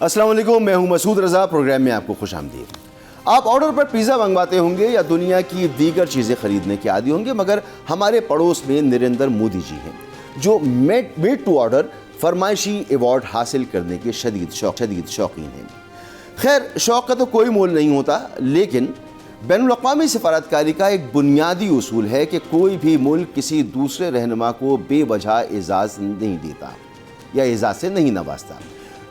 السلام علیکم، میں ہوں مسعود رضا، پروگرام میں آپ کو خوش آمدید۔ آپ آرڈر پر پیزا منگواتے ہوں گے یا دنیا کی دیگر چیزیں خریدنے کے عادی ہوں گے، مگر ہمارے پڑوس میں نریندر مودی جی ہیں جو میڈ ٹو آرڈر فرمائشی ایوارڈ حاصل کرنے کے شدید شوقین ہیں۔ خیر، شوق کا تو کوئی مول نہیں ہوتا، لیکن بین الاقوامی سفارتکاری کا ایک بنیادی اصول ہے کہ کوئی بھی ملک کسی دوسرے رہنما کو بے وجہ اعزاز نہیں دیتا یا اعزاز سے نہیں نوازتا۔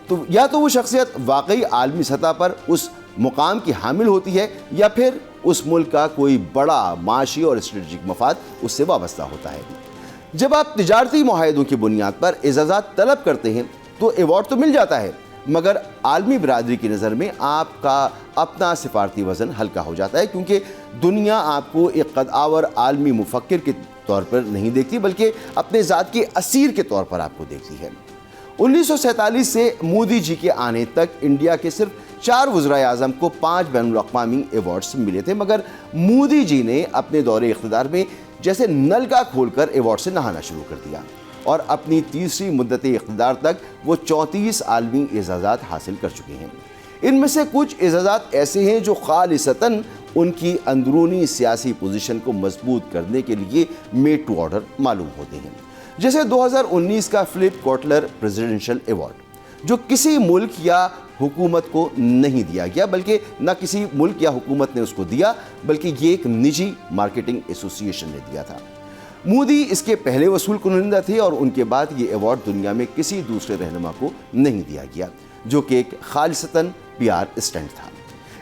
تو یا تو وہ شخصیت واقعی عالمی سطح پر اس مقام کی حامل ہوتی ہے یا پھر اس ملک کا کوئی بڑا معاشی اور اسٹریٹجک مفاد اس سے وابستہ ہوتا ہے۔ جب آپ تجارتی معاہدوں کی بنیاد پر اعزازات طلب کرتے ہیں تو ایوارڈ تو مل جاتا ہے، مگر عالمی برادری کی نظر میں آپ کا اپنا سفارتی وزن ہلکا ہو جاتا ہے، کیونکہ دنیا آپ کو ایک قد آور عالمی مفکر کے طور پر نہیں دیکھتی بلکہ اپنے ذات کے اسیر کے طور پر آپ کو دیکھتی ہے۔ 1947 سے مودی جی کے آنے تک انڈیا کے صرف 4 وزرائے اعظم کو 5 بین الاقوامی ایوارڈز ملے تھے، مگر مودی جی نے اپنے دور اقتدار میں جیسے نلکا کھول کر ایوارڈ سے نہانا شروع کر دیا، اور اپنی تیسری مدت اقتدار تک وہ 34 عالمی اعزازات حاصل کر چکے ہیں۔ ان میں سے کچھ اعزازات ایسے ہیں جو خالصتاً ان کی اندرونی سیاسی پوزیشن کو مضبوط کرنے کے لیے میڈ ٹو آرڈر معلوم ہوتے ہیں، جیسے 2019 کا فلپ کوٹلر پریزیڈنشل ایوارڈ، جو کسی ملک یا حکومت کو نہیں دیا گیا، بلکہ نہ کسی ملک یا حکومت نے اس کو دیا، بلکہ یہ ایک نجی مارکیٹنگ ایسوسی ایشن نے دیا تھا۔ مودی اس کے پہلے وصول کنندہ تھے اور ان کے بعد یہ ایوارڈ دنیا میں کسی دوسرے رہنما کو نہیں دیا گیا، جو کہ ایک خالصتاً PR اسٹنٹ تھا۔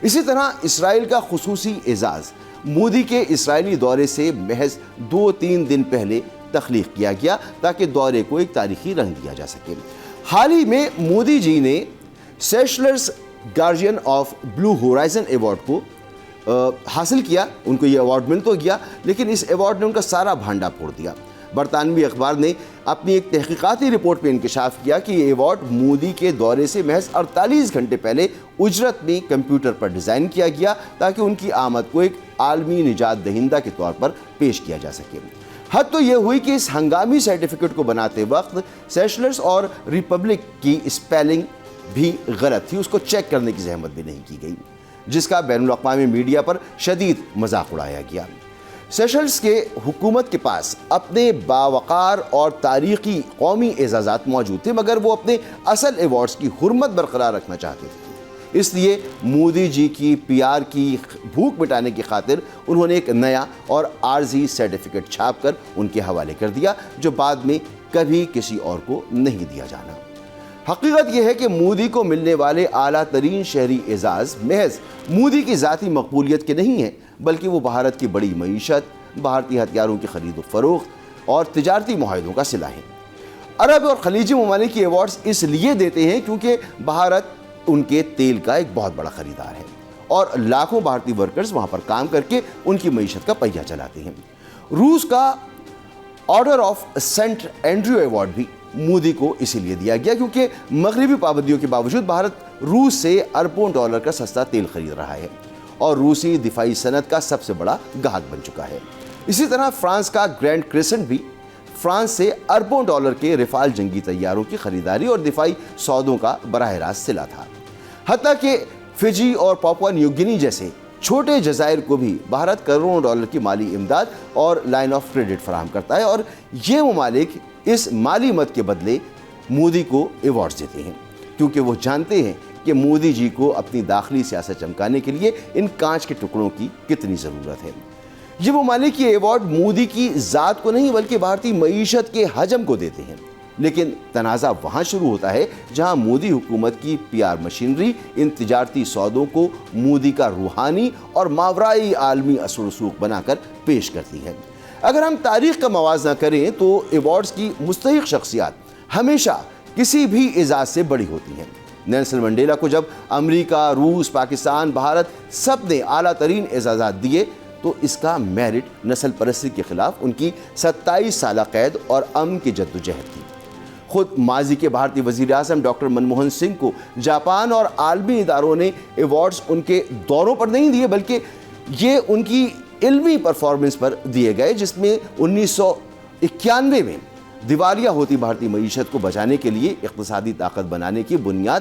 اسی طرح اسرائیل کا خصوصی اعزاز مودی کے اسرائیلی دورے سے محض 2-3 دن پہلے تخلیق کیا گیا تاکہ دورے کو ایک تاریخی رنگ دیا جا سکے۔ حال ہی میں مودی جی نے Seychelles guardian of blue horizon award کو حاصل کیا۔ ان کو یہ ایوارڈ مل تو گیا، لیکن اس ایوارڈ نے ان کا سارا بھانڈا پھوڑ دیا۔ برطانوی اخبار نے اپنی ایک تحقیقاتی رپورٹ میں انکشاف کیا کہ یہ ایوارڈ مودی کے دورے سے محض 48 گھنٹے پہلے اجرت میں کمپیوٹر پر ڈیزائن کیا گیا تاکہ ان کی آمد کو ایک عالمی نجات دہندہ کے طور پر پیش کیا جا سکے۔ حد تو یہ ہوئی کہ اس ہنگامی سرٹیفکیٹ کو بناتے وقت سیشلرز اور ریپبلک کی اسپیلنگ بھی غلط تھی، اس کو چیک کرنے کی زحمت بھی نہیں کی گئی، جس کا بین الاقوامی میڈیا پر شدید مذاق اڑایا گیا۔ سیشلز کے حکومت کے پاس اپنے باوقار اور تاریخی قومی اعزازات موجود تھے، مگر وہ اپنے اصل ایوارڈز کی حرمت برقرار رکھنا چاہتے تھے۔ اس لیے مودی جی کی PR کی بھوک مٹانے کی خاطر انہوں نے ایک نیا اور عارضی سرٹیفکیٹ چھاپ کر ان کے حوالے کر دیا، جو بعد میں کبھی کسی اور کو نہیں دیا جانا۔ حقیقت یہ ہے کہ مودی کو ملنے والے اعلیٰ ترین شہری اعزاز محض مودی کی ذاتی مقبولیت کے نہیں ہیں، بلکہ وہ بھارت کی بڑی معیشت، بھارتی ہتھیاروں کی خرید و فروخت اور تجارتی معاہدوں کا صلہ ہے۔ عرب اور خلیجی ممالک کی ایوارڈز اس لیے دیتے ہیں کیونکہ بھارت ان کے تیل کا ایک بہت بڑا خریدار ہے اور لاکھوں بھارتی ورکرز وہاں پر کام کر کے ان کی معیشت کا پہیہ چلاتے ہیں۔ روس کا order of Saint Andrew award بھی مودی کو اسی لیے دیا گیا کیونکہ مغربی پابندیوں کے باوجود بھارت روس سے اربوں ڈالر کا سستا تیل خرید رہا ہے اور روسی دفاعی صنعت کا سب سے بڑا گاہک بن چکا ہے۔ اسی طرح فرانس کا گرینڈ کریسنٹ بھی فرانس سے اربوں ڈالر کے رفال جنگی طیاروں کی خریداری اور دفاعی سودوں کا براہ راست صلہ تھا۔ حتیٰ کہ فجی اور پاپوا نیو گنی جیسے چھوٹے جزائر کو بھی بھارت کروڑوں ڈالر کی مالی امداد اور لائن آف کریڈٹ فراہم کرتا ہے، اور یہ ممالک اس مالی مدد کے بدلے مودی کو ایوارڈز دیتے ہیں کیونکہ وہ جانتے ہیں کہ مودی جی کو اپنی داخلی سیاست چمکانے کے لیے ان کانچ کے ٹکڑوں کی کتنی ضرورت ہے۔ یہ ممالک یہ ایوارڈ مودی کی ذات کو نہیں بلکہ بھارتی معیشت کے حجم کو دیتے ہیں، لیکن تنازع وہاں شروع ہوتا ہے جہاں مودی حکومت کی PR مشینری ان تجارتی سودوں کو مودی کا روحانی اور ماورائی عالمی اثر و رسوخ بنا کر پیش کرتی ہے۔ اگر ہم تاریخ کا موازنہ کریں تو ایوارڈز کی مستحق شخصیات ہمیشہ کسی بھی اعزاز سے بڑی ہوتی ہیں۔ نیلسن منڈیلا کو جب امریکہ، روس، پاکستان، بھارت سب نے اعلیٰ ترین اعزازات دیے تو اس کا میرٹ نسل پرستی کے خلاف ان کی 27 سالہ قید اور امن کی جدوجہد تھی۔ خود ماضی کے بھارتی وزیر اعظم ڈاکٹر منموہن سنگھ کو جاپان اور عالمی اداروں نے ایوارڈز ان کے دوروں پر نہیں دیے بلکہ یہ ان کی علمی پرفارمنس پر دیے گئے، جس میں 1991 میں دیوالیہ ہوتی بھارتی معیشت کو بچانے کے لیے اقتصادی طاقت بنانے کی بنیاد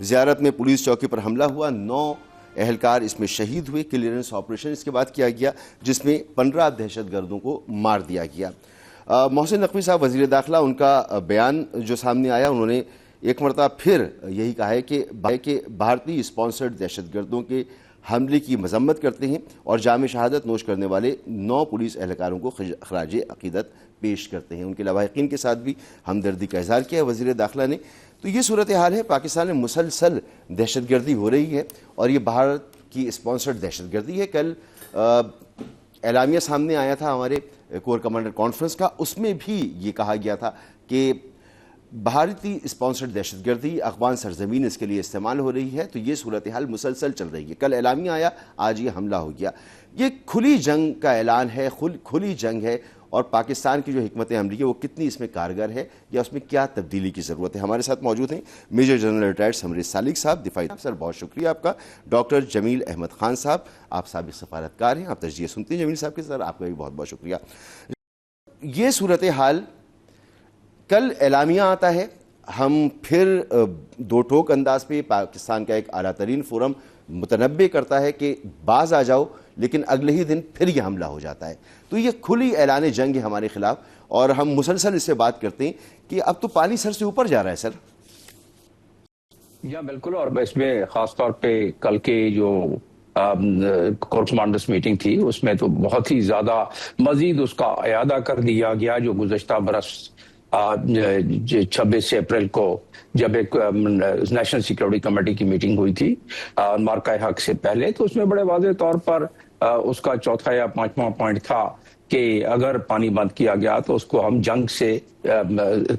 زیارت میں پولیس چوکی پر حملہ ہوا، 9 اہلکار اس میں شہید ہوئے۔ کلیئرنس آپریشن اس کے بعد کیا گیا جس میں 15 دہشت گردوں کو مار دیا گیا۔ محسن نقوی صاحب وزیر داخلہ، ان کا بیان جو سامنے آیا، انہوں نے ایک مرتبہ پھر یہی کہا ہے کہ بھارتی اسپانسرڈ دہشت گردوں کے حملے کی مذمت کرتے ہیں اور جام شہادت نوش کرنے والے 9 پولیس اہلکاروں کو خراج عقیدت پیش کرتے ہیں۔ ان کے لواحقین کے ساتھ بھی ہمدردی کا اظہار کیا ہے وزیر داخلہ نے۔ تو یہ صورتحال ہے، پاکستان میں مسلسل دہشت گردی ہو رہی ہے اور یہ بھارت کی اسپانسرڈ دہشت گردی ہے۔ کل اعلامیہ سامنے آیا تھا ہمارے کور کمانڈر کانفرنس کا، اس میں بھی یہ کہا گیا تھا کہ بھارتی اسپانسرڈ دہشت گردی افغان سرزمین اس کے لیے استعمال ہو رہی ہے۔ تو یہ صورتحال مسلسل چل رہی ہے، کل اعلامیہ آیا، آج یہ حملہ ہو گیا۔ یہ کھلی جنگ کا اعلان ہے، کھلی جنگ ہے، اور پاکستان کی جو حکمت عملی ہے وہ کتنی اس میں کارگر ہے یا اس میں کیا تبدیلی کی ضرورت ہے۔ ہمارے ساتھ موجود ہیں میجر جنرل ریٹائرڈ سمرے سالک صاحب، دفاعی سر بہت شکریہ آپ کا۔ ڈاکٹر جمیل احمد خان صاحب، آپ سابق سفارتکار ہیں، آپ تجزیے سنتے ہیں جمیل صاحب کے، سر آپ کا بھی بہت بہت شکریہ۔ یہ صورتحال کل اعلامیہ آتا ہے، ہم پھر دو ٹوک انداز پہ پاکستان کا ایک اعلیٰ ترین فورم متنبع کرتا ہے کہ باز آ جاؤ، لیکن اگلے ہی دن پھر یہ حملہ ہو جاتا ہے۔ تو یہ کھلی اعلان جنگ ہے ہمارے خلاف، اور ہم مسلسل اس سے بات کرتے ہیں کہ اب تو پانی سر سے اوپر جا رہا ہے سر۔ یا بالکل، اور اس میں خاص طور پہ کل کے جو کور کمانڈرز میٹنگ تھی اس میں تو بہت ہی زیادہ مزید اس کا اعادہ کر دیا گیا جو گزشتہ برس 26 اپریل کو جب ایک نیشنل سیکورٹی کمیٹی کی میٹنگ ہوئی تھی مارکہ حق سے پہلے، تو اس میں بڑے واضح طور پر اس کا چوتھا یا 5واں پوائنٹ تھا کہ اگر پانی بند کیا گیا تو اس کو ہم جنگ سے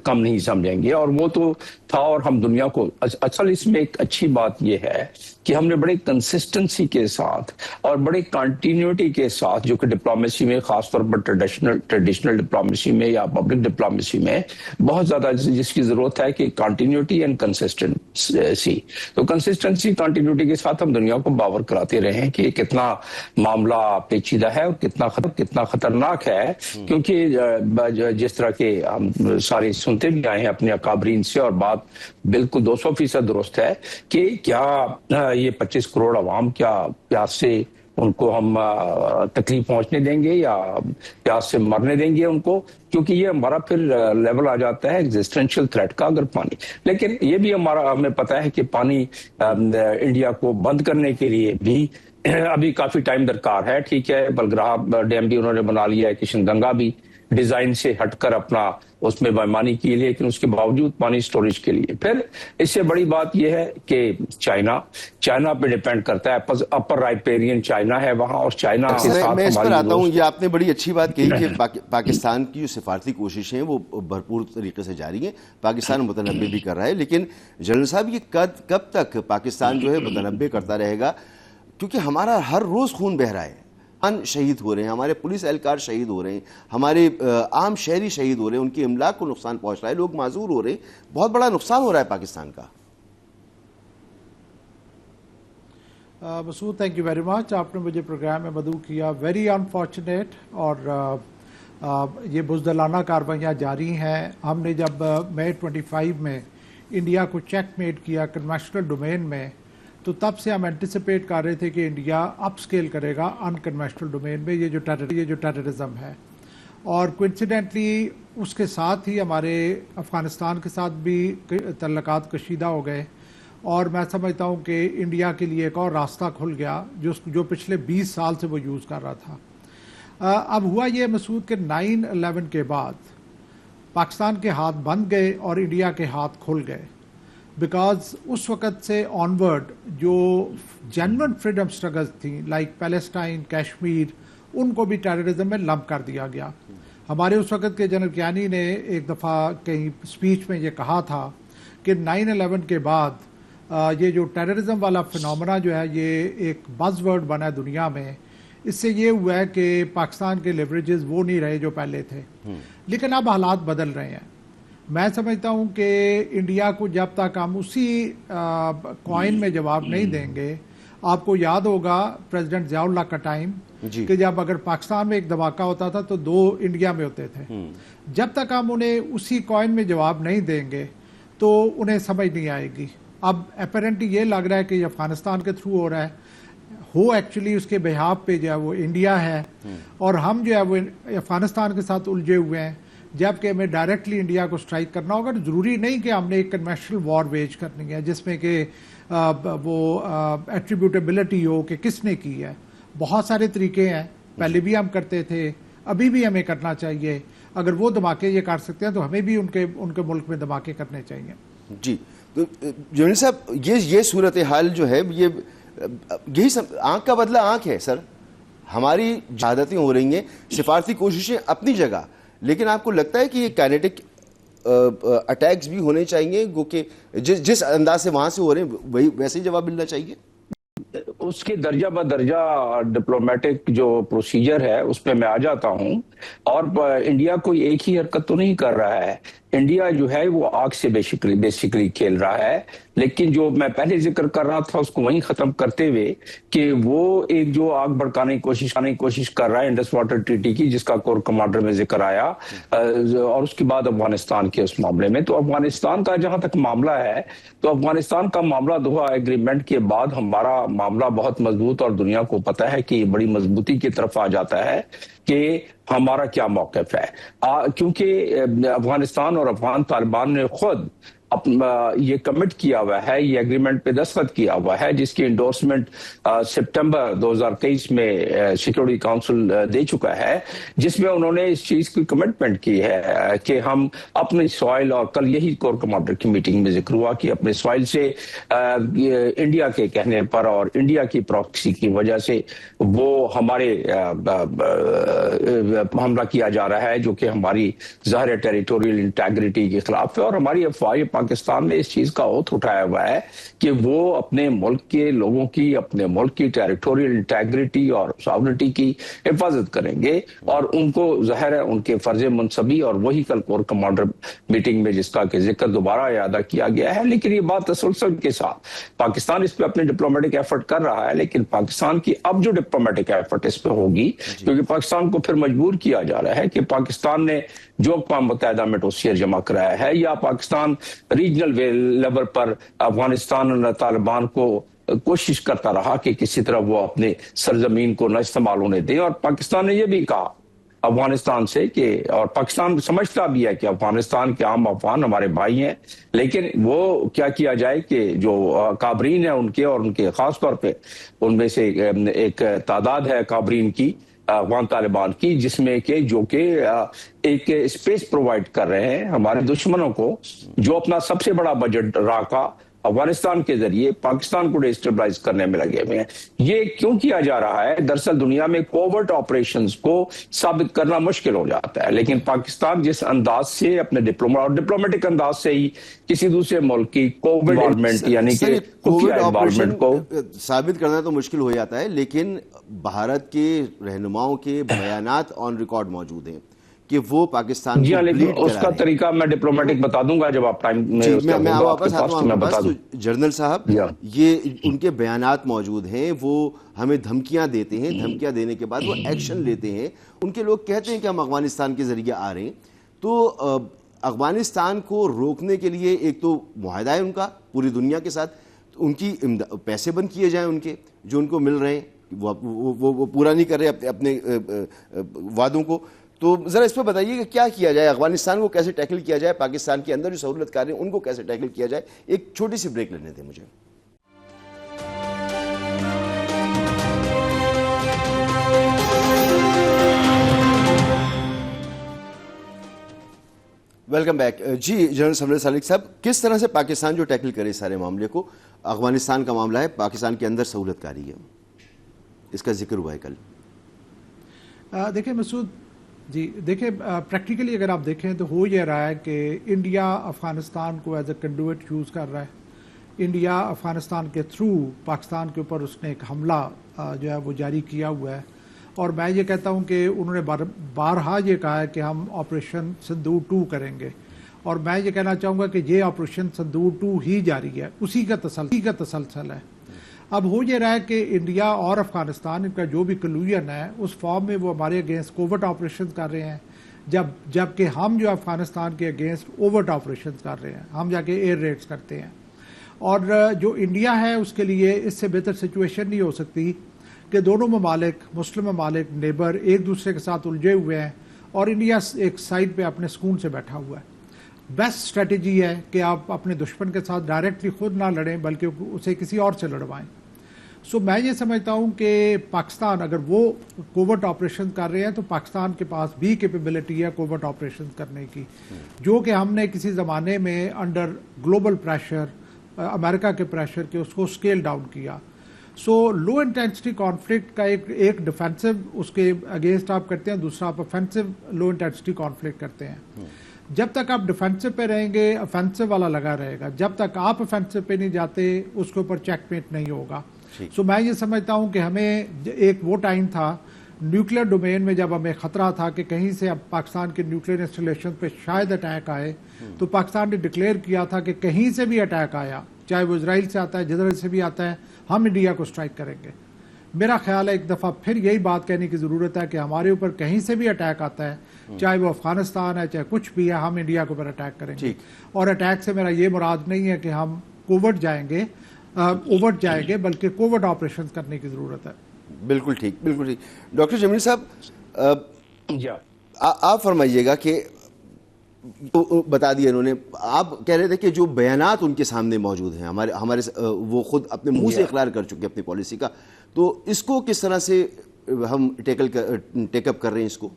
کم نہیں سمجھیں گے، اور وہ تو تھا۔ اور ہم دنیا کو اصل اس میں ایک اچھی بات یہ ہے کہ ہم نے بڑے کنسسٹنسی کے ساتھ اور بڑے کنٹینیوٹی کے ساتھ، جو کہ ڈپلومیسی میں خاص طور پر ٹریڈیشنل ڈپلومیسی میں یا پبلک ڈپلومیسی میں بہت زیادہ جس کی ضرورت ہے کہ کنٹینیوٹی اینڈ کنسسٹنسی، تو کنسسٹنسی کنٹینیوٹی کے ساتھ ہم دنیا کو باور کراتے رہے ہیں کہ کتنا معاملہ پیچیدہ ہے اور کتنا خطرناک ہے، کیونکہ جس طرح کے ہم سارے سنتے بھی آئے ہیں اپنے اکابرین سے، اور بات بالکل 200% درست ہے کہ کیا یہ 25 کروڑ عوام کیا پیاس سے ان کو ہم تکلیف پہنچنے دیں گے یا پیاس سے مرنے دیں گے ان کو، کیونکہ یہ ہمارا پھر لیول آ جاتا ہے ایگزسٹینشیل تھریٹ کا اگر پانی۔ لیکن یہ بھی ہمیں پتا ہے کہ پانی انڈیا کو بند کرنے کے لیے بھی ابھی کافی ٹائم درکار ہے۔ ٹھیک ہے، بلگراہ ڈیم بھی انہوں نے بنا لیا ہے، کشن گنگا بھی ڈیزائن سے ہٹ کر اپنا اس میں بےمانی کی، لیکن اس کے باوجود پانی سٹوریج کے لیے۔ پھر اس سے بڑی بات یہ ہے کہ چائنا پہ ڈیپینڈ کرتا ہے، اپر رائپیرین چائنا ہے وہاں، اور چائنا کے ساتھ میں اس پر آتا ہوں۔ یہ آپ نے بڑی اچھی بات کہی کہ پاکستان کی جو سفارتی کوششیں ہیں وہ بھرپور طریقے سے جاری ہیں، پاکستان متنبع بھی کر رہا ہے، لیکن جنرل صاحب یہ کب تک پاکستان جو ہے متنبع کرتا رہے گا؟ کیونکہ ہمارا ہر روز خون بہہ رہا ہے، شہید ہو رہے ہیں، ہمارے پولیس اہلکار شہید ہو رہے ہیں، ہمارے عام شہری شہید ہو رہے ہیں، ان کی املاک کو نقصان پہنچ رہا ہے، لوگ معذور ہو رہے ہیں، بہت بڑا نقصان ہو رہا ہے پاکستان کا۔ مسعود، تھینک یو ویری مچ، آپ نے مجھے پروگرام میں مدعو کیا۔ ویری انفارچونیٹ، اور یہ بزدلانہ کاروائیاں جاری ہیں۔ ہم نے جب مئی 25 میں انڈیا کو چیک میٹ کیا کنوینشنل ڈومین میں، تو تب سے ہم اینٹیسپیٹ کر رہے تھے کہ انڈیا اپ سکیل کرے گا ان کنوینشنل ڈومین میں یہ جو ٹیررزم ہے، اور کوئنسیڈنٹلی اس کے ساتھ ہی ہمارے افغانستان کے ساتھ بھی تعلقات کشیدہ ہو گئے، اور میں سمجھتا ہوں کہ انڈیا کے لیے ایک اور راستہ کھل گیا جو پچھلے 20 سال سے وہ یوز کر رہا تھا۔ اب ہوا یہ مسعود کہ 9/11 کے بعد پاکستان کے ہاتھ بند گئے اور انڈیا کے ہاتھ کھل گئے، بیکاز اس وقت سے آنورڈ جو جینون فریڈم سٹرگلز تھیں لائک پیلسٹائن، کشمیر، ان کو بھی ٹیررزم میں لمپ کر دیا گیا۔ ہمارے اس وقت کے جنرل کیانی نے ایک دفعہ کہیں اسپیچ میں یہ کہا تھا کہ 9/11 کے بعد یہ جو ٹیررزم والا فنومنا جو ہے یہ ایک بز ورڈ بنا ہے دنیا میں۔ اس سے یہ ہوا ہے کہ پاکستان کے لیوریجز وہ نہیں رہے جو پہلے تھے، لیکن اب حالات بدل رہے ہیں۔ میں سمجھتا ہوں کہ انڈیا کو جب تک ہم اسی کوائن میں جواب نہیں دیں گے، آپ کو یاد ہوگا پریزیڈنٹ ضیاء اللہ کا ٹائم کہ جب اگر پاکستان میں ایک دھماکہ ہوتا تھا تو 2 انڈیا میں ہوتے تھے۔ جب تک ہم انہیں اسی کوائن میں جواب نہیں دیں گے تو انہیں سمجھ نہیں آئے گی۔ اب اپیرنٹلی یہ لگ رہا ہے کہ یہ افغانستان کے تھرو ہو رہا ہے، ہو ایکچولی اس کے بہاف پہ جو ہے وہ انڈیا ہے، اور ہم جو ہے وہ افغانستان کے ساتھ الجھے ہوئے ہیں، جبکہ ہمیں ڈائریکٹلی انڈیا کو سٹرائک کرنا ہوگا۔ ضروری نہیں کہ ہم نے ایک کنوینشنل وار ویج کرنی ہے جس میں کہ وہ ایٹریبیوٹیبلٹی ہو کہ کس نے کی ہے۔ بہت سارے طریقے ہیں، پہلے بھی ہم کرتے تھے، ابھی بھی ہمیں کرنا چاہیے۔ اگر وہ دھماکے یہ کر سکتے ہیں تو ہمیں بھی ان کے ملک میں دھماکے کرنے چاہیے۔ جی تو جنرل صاحب، یہ صورتحال جو ہے یہی آنکھ کا بدلہ آنکھ ہے سر۔ ہماری جہادتیں ہو رہی ہیں، سفارتی کوششیں اپنی جگہ، لیکن آپ کو لگتا ہے کہ یہ کائنیٹک اٹیکس بھی ہونے چاہیے گو کہ جس انداز سے وہاں سے ہو رہے ہیں وہی ویسے ہی جواب ملنا چاہیے؟ اس کی درجہ بدرجہ ڈپلومیٹک جو پروسیجر ہے اس پہ میں آ جاتا ہوں، اور انڈیا کوئی ایک ہی حرکت تو نہیں کر رہا ہے۔ انڈیا جو ہے وہ آگ سے بیسیکلی کھیل رہا ہے، لیکن جو میں پہلے ذکر کر رہا تھا اس کو وہیں ختم کرتے ہوئے کہ وہ ایک جو آگ بھڑکانے کی کوشش کر رہا ہے انڈس واٹر ٹریٹی کی، جس کا کور کمانڈر میں ذکر آیا، اور اس کے بعد افغانستان کے اس معاملے میں، تو افغانستان کا جہاں تک معاملہ ہے تو افغانستان کا معاملہ دوحہ ایگریمنٹ کے بعد ہمارا معاملہ بہت مضبوط، اور دنیا کو پتہ ہے کہ یہ بڑی مضبوطی کی طرف آ جاتا ہے کہ ہمارا کیا موقف ہے، کیونکہ افغانستان اور افغان طالبان نے خود یہ کمٹ کیا ہوا ہے، یہ ایگریمنٹ پہ دستخط کیا ہوا ہے، جس کی انڈورسمنٹ سپٹمبر 2023 میں سیکورٹی کاؤنسل دے چکا ہے، جس میں انہوں نے اس چیز کی کمٹمنٹ کی ہے کہ ہم اپنی سوائل، اور کل یہی کور کمانڈر کی میٹنگ میں ذکر ہوا کہ اپنے سوائل سے انڈیا کے کہنے پر اور انڈیا کی پراکسی کی وجہ سے وہ ہمارے حملہ کیا جا رہا ہے، جو کہ ہماری ظاہر ٹیریٹوریل انٹیگریٹی کے خلاف ہے، اور ہماری افواج پاکستان نے اس چیز کا اوتھ اٹھایا ہوا ہے کہ وہ اپنے ملک کے لوگوں کی، اپنے ملک کی ٹیریٹوریل انٹیگریٹی اور ساورنٹی کی حفاظت کریں گے، اور ان کو ظاہر ہے ان کے فرض منصبی، اور وہی کل کور کمانڈر میٹنگ میں جس کا کہ ذکر دوبارہ اعادہ کیا گیا ہے۔ لیکن یہ بات تسلسل کے ساتھ پاکستان اس پہ اپنے ڈپلومیٹک ایفرٹ کر رہا ہے، لیکن پاکستان کی اب جو ڈپلومیٹک ایفرٹ اس پہ ہوگی، کیونکہ پاکستان کو پھر مجبور کیا جا رہا ہے کہ پاکستان نے جو اقوام متحدہ میں ڈوسیئر جمع کرایا ہے، یا پاکستان ریجنل لیول پر افغانستان اور طالبان کو کوشش کرتا رہا کہ کسی طرح وہ اپنے سرزمین کو نہ استعمال ہونے دیں، اور پاکستان نے یہ بھی کہا افغانستان سے کہ، اور پاکستان سمجھتا بھی ہے کہ افغانستان کے عام افغان ہمارے بھائی ہیں، لیکن وہ کیا جائے کہ جو کابرین ہیں ان کے، اور ان کے خاص طور پہ ان میں سے ایک تعداد ہے کابرین کی، افغان طالبان کی، جس میں کہ جو کہ ایک اسپیس پرووائڈ کر رہے ہیں ہمارے دشمنوں کو، جو اپنا سب سے بڑا بجٹ راکا افغانستان کے ذریعے پاکستان کو ڈیسٹیبلائز کرنے میں لگے ہوئے ہیں۔ یہ کیوں کیا جا رہا ہے؟ دراصل دنیا میں کوورٹ آپریشنز کو ثابت کرنا مشکل ہو جاتا ہے، لیکن پاکستان جس انداز سے اپنے ڈپلومیٹک انداز سے ہی کسی دوسرے ملک کی کووڈ انوالومنٹ، یعنی کہ خفیہ انوالومنٹ کو ثابت کرنا تو مشکل ہو جاتا ہے، لیکن بھارت کے رہنماؤں کے بیانات آن ریکارڈ موجود ہیں کہ وہ پاکستان کو لیکن اس کا طریقہ میں ڈپلومیٹک بتا دوں گا جب آپ ٹائم میں واپس آتا ہوں آپ کے پاس۔ جنرل صاحب، یہ ان کے بیانات موجود ہیں، وہ ہمیں دھمکیاں دیتے ہیں، دھمکیاں دینے کے بعد وہ ایکشن لیتے ہیں۔ ان کے لوگ کہتے ہیں کہ ہم افغانستان کے ذریعے آ رہے ہیں، تو افغانستان کو روکنے کے لیے ایک تو معاہدہ ہے ان کا پوری دنیا کے ساتھ، ان کی پیسے بند کیے جائیں، ان کے جو ان کو مل رہے ہیں وہ پورا نہیں کر رہے اپنے وعدوں کو۔ تو ذرا اس پہ بتائیے کہ کیا کیا جائے، افغانستان کو کیسے ٹیکل کیا جائے، پاکستان کے اندر جو سہولت کار ہیں ان کو کیسے ٹیکل کیا جائے۔ ایک چھوٹی سی بریک لینے تھے مجھے۔ Welcome back. جی جنرل سمر سالک صاحب، کس طرح سے پاکستان جو ٹیکل کرے سارے معاملے کو؟ افغانستان کا معاملہ ہے، پاکستان کے اندر سہولت کاری ہے، اس کا ذکر ہوا ہے کل۔ دیکھیں مسعود جی، دیکھیں پریکٹیکلی اگر آپ دیکھیں تو ہو یہ رہا ہے کہ انڈیا افغانستان کو ایز اے کنڈویٹ یوز کر رہا ہے۔ انڈیا افغانستان کے تھرو پاکستان کے اوپر اس نے ایک حملہ جو ہے وہ جاری کیا ہوا ہے، اور میں یہ کہتا ہوں کہ انہوں نے بارہا یہ کہا ہے کہ ہم آپریشن سندور 2 کریں گے، اور میں یہ کہنا چاہوں گا کہ یہ آپریشن سندور 2 ہی جاری ہے، اسی کا تسلسل ہے۔ اب ہو یہ رہا ہے کہ انڈیا اور افغانستان ان کا جو بھی کلوژن ہے اس فارم میں وہ ہمارے اگینسٹ کوورٹ آپریشن کر رہے ہیں، جبکہ ہم جو افغانستان کے اگینسٹ اوورٹ آپریشن کر رہے ہیں، ہم جا کے ایئر ریڈز کرتے ہیں، اور جو انڈیا ہے اس کے لیے اس سے بہتر سچویشن نہیں ہو سکتی کہ دونوں ممالک مسلم ممالک نیبر ایک دوسرے کے ساتھ الجھے ہوئے ہیں اور انڈیا ایک سائڈ پہ اپنے سکون سے بیٹھا ہوا ہے. بیسٹ اسٹریٹجی ہے کہ آپ اپنے دشمن کے ساتھ ڈائریکٹلی خود نہ لڑیں بلکہ اسے کسی اور سے لڑوائیں. سو میں یہ سمجھتا ہوں کہ پاکستان اگر وہ کوورٹ آپریشن کر رہے ہیں تو پاکستان کے پاس بھی کیپیبلٹی ہے کوورٹ آپریشن کرنے کی, جو کہ ہم نے کسی زمانے میں انڈر گلوبل پریشر امریکہ کے پریشر کے اس کو اسکیل ڈاؤن کیا. سو لو انٹینسٹی کانفلکٹ کا ایک ڈیفینسو اس کے اگینسٹ آپ کرتے ہیں, دوسرا آپ افینسو لو انٹینسٹی کانفلکٹ کرتے ہیں. جب تک آپ ڈیفینسو پہ رہیں گے افینسو والا لگا رہے گا, جب تک آپ افینسو پہ نہیں جاتے اس کے اوپر چیک میٹ نہیں ہوگا. سو میں یہ سمجھتا ہوں کہ ہمیں ایک وہ ٹائم تھا نیوکلیر ڈومین میں جب ہمیں خطرہ تھا کہ کہیں سے اب پاکستان کے نیوکلیر انسٹالیشن پہ شاید اٹیک آئے, تو پاکستان نے ڈکلیئر کیا تھا کہ کہیں سے بھی اٹیک آیا, چاہے وہ اسرائیل سے آتا ہے جدھر سے بھی آتا ہے, ہم انڈیا کو اسٹرائک کریں گے. میرا خیال ہے ایک دفعہ پھر یہی بات کہنے کی ضرورت ہے کہ ہمارے اوپر کہیں سے بھی اٹیک آتا ہے, چاہے وہ افغانستان ہے چاہے کچھ بھی ہے, ہم انڈیا کے اوپر اٹیک کریں گے. اور اٹیک سے میرا یہ مراد نہیں ہے کہ ہم کوورٹ جائیں گے اوورٹ جائیں گے, بلکہ کوورٹ آپریشن کرنے کی ضرورت ہے. بالکل ٹھیک, بالکل ٹھیک. ڈاکٹر جمیل صاحب آپ فرمائیے گا کہ بتا دیا انہوں نے, آپ کہہ رہے تھے کہ جو بیانات ان کے سامنے موجود ہیں ہمارے وہ خود اپنے منہ سے اقرار کر چکے اپنی پالیسی کا, تو اس کو کس طرح سے ہم ٹیک اپ کر رہے ہیں اس کو؟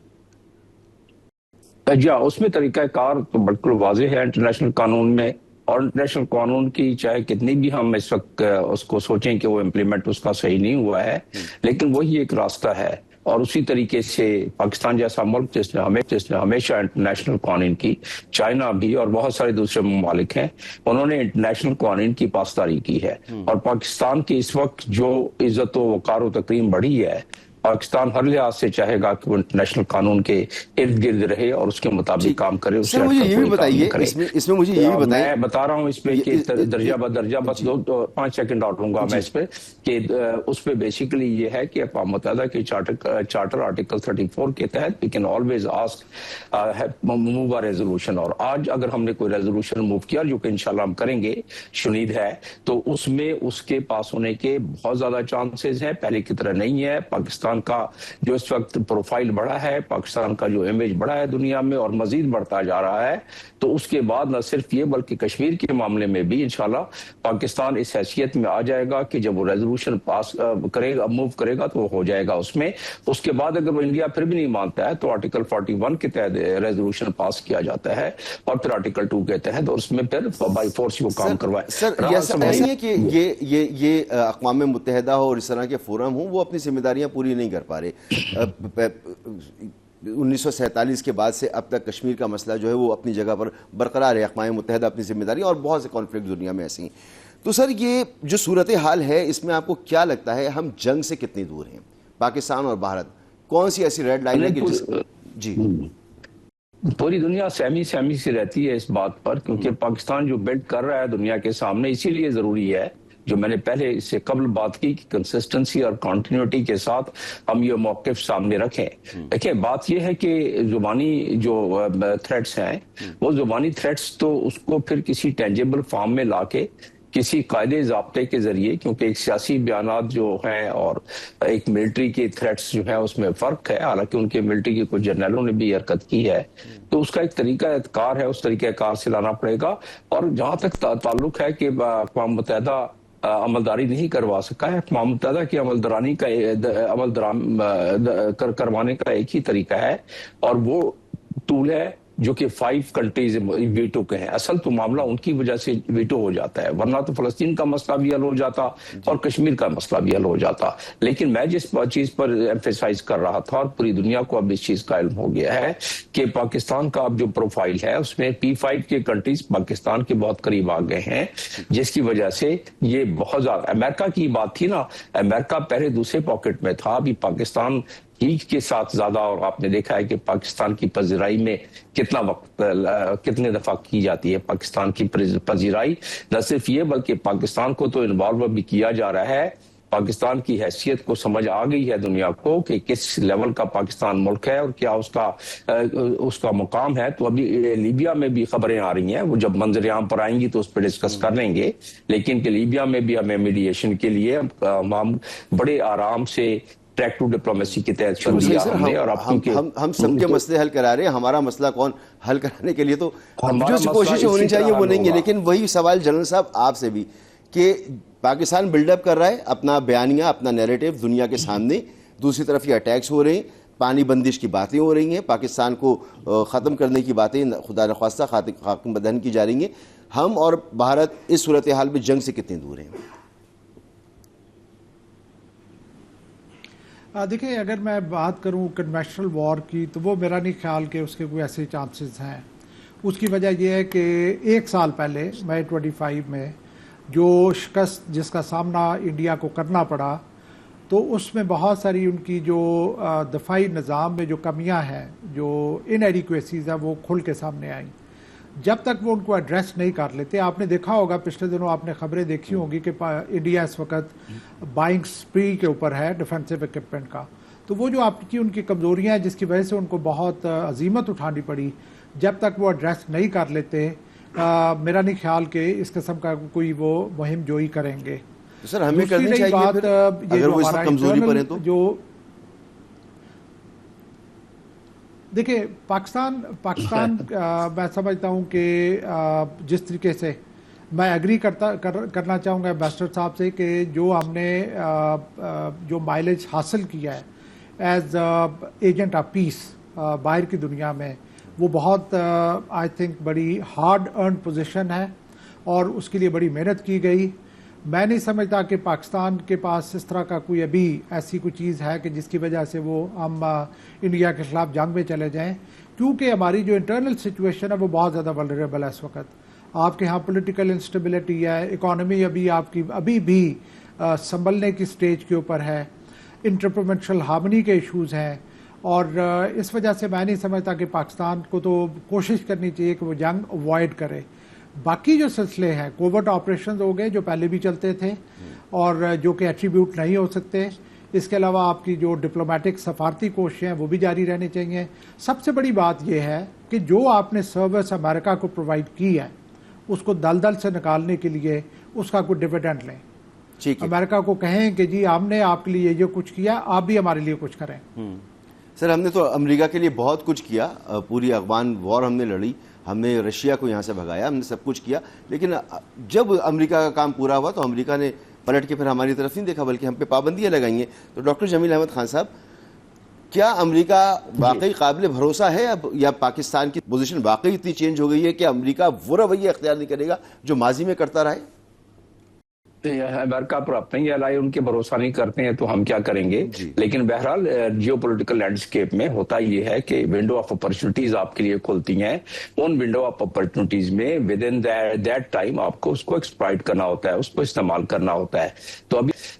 اس میں طریقہ کار تو بالکل واضح ہے انٹرنیشنل قانون میں, اور انٹرنیشنل قانون کی چاہے کتنی بھی ہم اس وقت اس کو سوچیں کہ وہ امپلیمنٹ اس کا صحیح نہیں ہوا ہے, لیکن وہی ایک راستہ ہے. اور اسی طریقے سے پاکستان جیسا ملک جس نے ہمیشہ انٹرنیشنل قوانین کی, چائنا بھی اور بہت سارے دوسرے ممالک ہیں, انہوں نے انٹرنیشنل قوانین کی پاسداری کی ہے. اور پاکستان کی اس وقت جو عزت و وقار و تکریم بڑھی ہے, پاکستان ہر لحاظ سے چاہے گا کہ وہ انٹرنیشنل قانون کے ارد گرد رہے اور اس کے مطابق کام کرے. سر مجھے یہ بھی بتائیے, اس میں مجھے یہ بھی بتائیے, میں بتا رہا ہوں اس پہ کہ درجہ بدرجہ, بس 5 سیکنڈ اور لوں گا میں اس پہ, کہ اس پہ بیسیکلی یہ ہے کہ اقوام متحدہ کے چارٹر آرٹیکل 34 کے تحت we can always ask move a resolution. اور آج اگر ہم نے کوئی ریزولوشن موو کیا, جو کہ انشاءاللہ ہم کریں گے شنید ہے, تو اس میں اس کے پاس ہونے کے بہت زیادہ چانسز ہیں, پہلے کی طرح نہیں ہے. پاکستان کا جو اس وقت پروفائل بڑھا ہے, پاکستان کا جو امیج بڑھا ہے دنیا میں اور مزید بڑھتا جا رہا ہے, تو اس کے بعد نہ صرف یہ بلکہ کشمیر کے معاملے میں بھی انشاءاللہ پاکستان اس حیثیت میں آ جائے گا کہ جب وہ ریزولوشن پاس کرے گا, موو کرے گا, تو وہ ہو جائے گا اس میں. اس کے بعد اگر وہ انڈیا پھر بھی نہیں مانتا ہے تو آرٹیکل 41 کے تحت ریزولوشن پاس کیا جاتا ہے, اور پھر آرٹیکل 2 کے تحت, اور اس میں پھر بائی فورس وہ کام کروائے. سر ایسا نہیں ہے کہ یہ اقوام متحدہ ہو اور اس طرح کے فورم ہوں وہ اپنی ذمہ داریاں پوری نہیں کر پا رہے. 1947 کے بعد سے اب تک کشمیر کا مسئلہ جو ہے وہ اپنی جگہ پر برقرار ہے, اقوام متحدہ اپنی ذمہ داری, اور بہت سے کانفلکٹ دنیا میں ایسے ہیں. تو سر یہ جو صورتحال ہے اس میں آپ کو کیا لگتا ہے ہم جنگ سے کتنی دور ہیں, پاکستان اور بھارت, کون سی ایسی ریڈ لائن ہے کہ جی پوری دنیا سہمی سی رہتی ہے اس بات پر, کیونکہ پاکستان جو بلڈ کر رہا ہے دنیا کے سامنے, اسی لیے ضروری ہے جو میں نے پہلے اس سے قبل بات کی کہ کنسسٹنسی اور کنٹینیوٹی کے ساتھ ہم یہ موقف سامنے رکھیں. دیکھیں بات یہ ہے کہ زبانی جو تھریٹس ہیں, وہ زبانی تھریٹس تو اس کو پھر کسی ٹینجیبل فارم میں لا کے کسی قاعدے ضابطے کے ذریعے, کیونکہ ایک سیاسی بیانات جو ہیں اور ایک ملٹری کے تھریٹس جو ہیں اس میں فرق ہے, حالانکہ ان کے ملٹری کے کچھ جنرلوں نے بھی حرکت کی ہے, تو اس کا ایک طریقہ کار ہے, اس طریقہ کار سے لانا پڑے گا. اور جہاں تک تعلق ہے کہ اقوام متحدہ عملداری نہیں کروا سکا ہے, اقوام متحدہ کی عملدرانی کا کروانے کا ایک ہی طریقہ ہے, اور وہ ٹول ہے جو کہ 5 کنٹریز ویٹو کے ہیں. اصل تو معاملہ ان کی وجہ سے ویٹو ہو جاتا ہے, ورنہ تو فلسطین کا مسئلہ بھی حل ہو جاتا اور کشمیر کا مسئلہ بھی حل ہو جاتا. لیکن میں جس چیز پر ایمفیسائز کر رہا تھا, اور پوری دنیا کو اب اس چیز کا علم ہو گیا ہے کہ پاکستان کا اب جو پروفائل ہے اس میں P5 کے کنٹریز پاکستان کے بہت قریب آ گئے ہیں, جس کی وجہ سے یہ بہت زیادہ, امریکہ کی بات تھی نا, امریکہ پہلے دوسرے پاکٹ میں تھا, ابھی پاکستان ہی کے ساتھ زیادہ, اور آپ نے دیکھا ہے کہ پاکستان کی پذیرائی میں کتنا وقت کتنے دفعہ کی جاتی ہے. پاکستان کی پذیرائی نہ صرف یہ بلکہ پاکستان کو تو انوالو بھی کیا جا رہا ہے. پاکستان کی حیثیت کو سمجھ آ گئی ہے دنیا کو کہ کس لیول کا پاکستان ملک ہے اور کیا اس کا مقام ہے. تو ابھی لیبیا میں بھی خبریں آ رہی ہیں, وہ جب منظر عام پر آئیں گی تو اس پہ ڈسکس کر لیں گے, لیکن کہ لیبیا میں بھی ہمیں میڈیشن کے لیے ہم بڑے آرام سے ٹریک ٹو ڈپلومیسی کے تحت کر دیا ہم نے. اور ہم سب کے مسئلے حل کرا رہے ہیں, ہمارا مسئلہ کون حل کرانے کے لیے تو جو کوششیں ہونی چاہیے وہ نہیں ہے. لیکن وہی سوال جنرل صاحب آپ سے بھی کہ پاکستان بلڈ اپ کر رہا ہے اپنا بیانیہ, اپنا نیریٹو دنیا کے سامنے, دوسری طرف یہ اٹیکس ہو رہے ہیں, پانی بندش کی باتیں ہو رہی ہیں, پاکستان کو ختم کرنے کی باتیں خدا نخواستہ خاکم بدہن کی جا رہی ہیں. ہم اور بھارت اس صورتحال میں جنگ سے کتنے دور ہیں؟ دیکھیں, اگر میں بات کروں کنوینشنل وار کی تو وہ میرا نہیں خیال کہ اس کے کوئی ایسے چانسز ہیں. اس کی وجہ یہ ہے کہ 1 سال پہلے مئی 25 میں جو شکست جس کا سامنا انڈیا کو کرنا پڑا, تو اس میں بہت ساری ان کی جو دفاعی نظام میں جو کمیاں ہیں, جو انایڈیکویسیز ہیں, وہ کھل کے سامنے آئیں. جب تک وہ ان کو ایڈریس نہیں کر لیتے, آپ نے دیکھا ہوگا پچھلے دنوں آپ نے خبریں دیکھی ہوں گی کہ انڈیا اس وقت بائنگ سپری کے اوپر ہے ڈیفینسو ایکوپمنٹ کا. تو وہ جو آپ کی ان کی کمزوریاں ہیں جس کی وجہ سے ان کو بہت عزیمت اٹھانی پڑی, جب تک وہ ایڈریس نہیں کر لیتے میرا نہیں خیال کہ اس قسم کا کوئی وہ مہم جوئی کریں گے. سر ہمیں کرنی چاہیے پھر اگر وہ اس وقت کمزوری پر ہیں تو جو دیکھیں پاکستان میں سمجھتا ہوں کہ جس طریقے سے میں ایگری کرنا چاہوں گا ایمبیسڈر صاحب سے کہ جو ہم نے جو مائلیج حاصل کیا ہے ایز ایجنٹ آف پیس باہر کی دنیا میں, وہ بہت آئی تھنک بڑی ہارڈ ارنڈ پوزیشن ہے اور اس کے لیے بڑی محنت کی گئی. میں نہیں سمجھتا کہ پاکستان کے پاس اس طرح کا کوئی ابھی ایسی کوئی چیز ہے کہ جس کی وجہ سے وہ ہم انڈیا کے خلاف جنگ میں چلے جائیں, کیونکہ ہماری جو انٹرنل سچویشن ہے وہ بہت زیادہ ولنریبل ہے اس وقت. آپ کے ہاں پولیٹیکل انسٹیبلٹی ہے, اکانومی ابھی آپ کی ابھی بھی سنبھلنے کی سٹیج کے اوپر ہے, انٹرپروونشل ہارمنی کے ایشوز ہیں, اور اس وجہ سے میں نہیں سمجھتا کہ پاکستان کو تو کوشش کرنی چاہیے کہ وہ جنگ اوائڈ کرے. باقی جو سلسلے ہیں, کوورٹ آپریشنز ہو گئے جو پہلے بھی چلتے تھے اور جو کہ ایٹریبیوٹ نہیں ہو سکتے. اس کے علاوہ آپ کی جو ڈپلومیٹک سفارتی کوششیں ہیں وہ بھی جاری رہنی چاہیے. سب سے بڑی بات یہ ہے کہ جو آپ نے سروس امریکہ کو پرووائڈ کی ہے اس کو دلدل سے نکالنے کے لیے اس کا کوئی ڈویڈنڈ لیں. امریکہ کو کہیں کہ جی ہم نے آپ کے لیے یہ کچھ کیا, آپ بھی ہمارے لیے کچھ کریں. سر ہم نے تو امریکہ کے لیے بہت کچھ کیا, پوری افغان وار ہم نے لڑی, ہم نے رشیا کو یہاں سے بھگایا, ہم نے سب کچھ کیا, لیکن جب امریکہ کا کام پورا ہوا تو امریکہ نے پلٹ کے پھر ہماری طرف نہیں دیکھا بلکہ ہم پہ پابندیاں لگائی ہیں. تو ڈاکٹر جمیل احمد خان صاحب, کیا امریکہ واقعی قابل بھروسہ ہے اب, یا پاکستان کی پوزیشن واقعی اتنی چینج ہو گئی ہے کہ امریکہ وہ رویہ اختیار نہیں کرے گا جو ماضی میں کرتا رہا ہے؟ امریکہ پر اپنے ہی الائی ان کے بھروسہ نہیں کرتے ہیں تو ہم کیا کریں گے. لیکن بہرحال جیو پولیٹیکل لینڈسکیپ میں ہوتا یہ ہے کہ ونڈو آف اپرچونٹیز آپ کے لیے کھلتی ہیں. ان ونڈو آف اپرچونٹیز میں ود ان دیٹ ٹائم آپ کو اس کو ایکسپلائٹ کرنا ہوتا ہے, اس کو استعمال کرنا ہوتا ہے.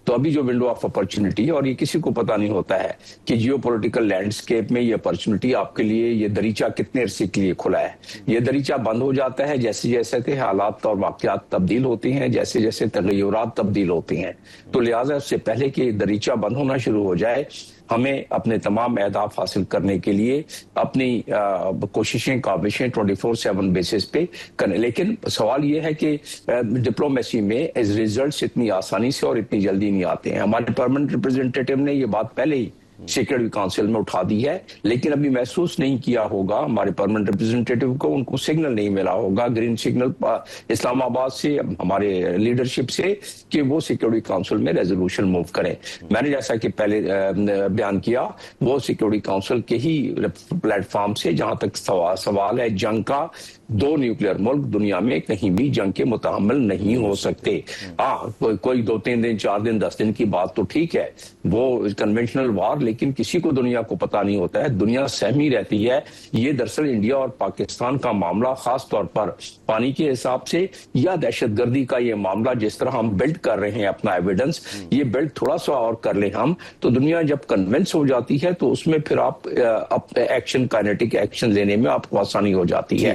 تو ابھی جو ونڈو آف اپرچونٹی, اور یہ کسی کو پتہ نہیں ہوتا ہے کہ جیو پولیٹیکل لینڈسکیپ میں یہ اپرچونٹی آپ کے لیے یہ دریچہ کتنے عرصے کے لیے کھلا ہے. یہ دریچہ بند ہو جاتا ہے جیسے جیسے حالات اور واقعات تبدیل ہوتے ہیں, جیسے جیسے تغیرات تبدیل ہوتی ہیں. تو لہٰذا اس سے پہلے کہ دریچہ بند ہونا شروع ہو جائے, ہمیں اپنے تمام اہداف حاصل کرنے کے لیے اپنی کوششیں کاوشیں 24/7 بیسس پہ کریں. لیکن سوال یہ ہے کہ ڈپلومیسی میں ریزلٹس اتنی آسانی سے اور اتنی جلدی نہیں آتے ہیں. ہمارے پرماننٹ ریپرزینٹیٹیو نے یہ بات پہلے ہی سیکورٹی کونسل میں اٹھا دی ہے, لیکن ابھی محسوس نہیں کیا ہوگا ہمارے پرماننٹ ریپرزینٹیٹیو کو, ان کو سگنل نہیں ملا ہوگا, گرین سگنل اسلام آباد سے, ہمارے لیڈرشپ سے, کہ وہ سیکورٹی کونسل میں ریزولوشن موو کریں. میں نے جیسا کہ پہلے بیان کیا, وہ سیکورٹی کونسل کے ہی پلیٹ فارم سے, جہاں تک سوال ہے جنگ کا, 2 نیوکلیئر ملک دنیا میں کہیں بھی جنگ کے متحمل نہیں ہو سکتے. کوئی 2-3 دن 4 دن 10 دن کی بات تو ٹھیک ہے, وہ کنونشنل وار, لیکن کسی کو دنیا کو پتہ نہیں ہوتا ہے, دنیا سہمی رہتی ہے. یہ دراصل انڈیا اور پاکستان کا معاملہ خاص طور پر پانی کے حساب سے, یا دہشت گردی کا یہ معاملہ, جس طرح ہم بلڈ کر رہے ہیں اپنا ایویڈنس, یہ بلڈ تھوڑا سا اور کر لیں ہم, تو دنیا جب کنونس ہو جاتی ہے تو اس میں پھر آپ ایکشن کائنیٹک ایکشن لینے میں آپ کو آسانی ہو جاتی ہے.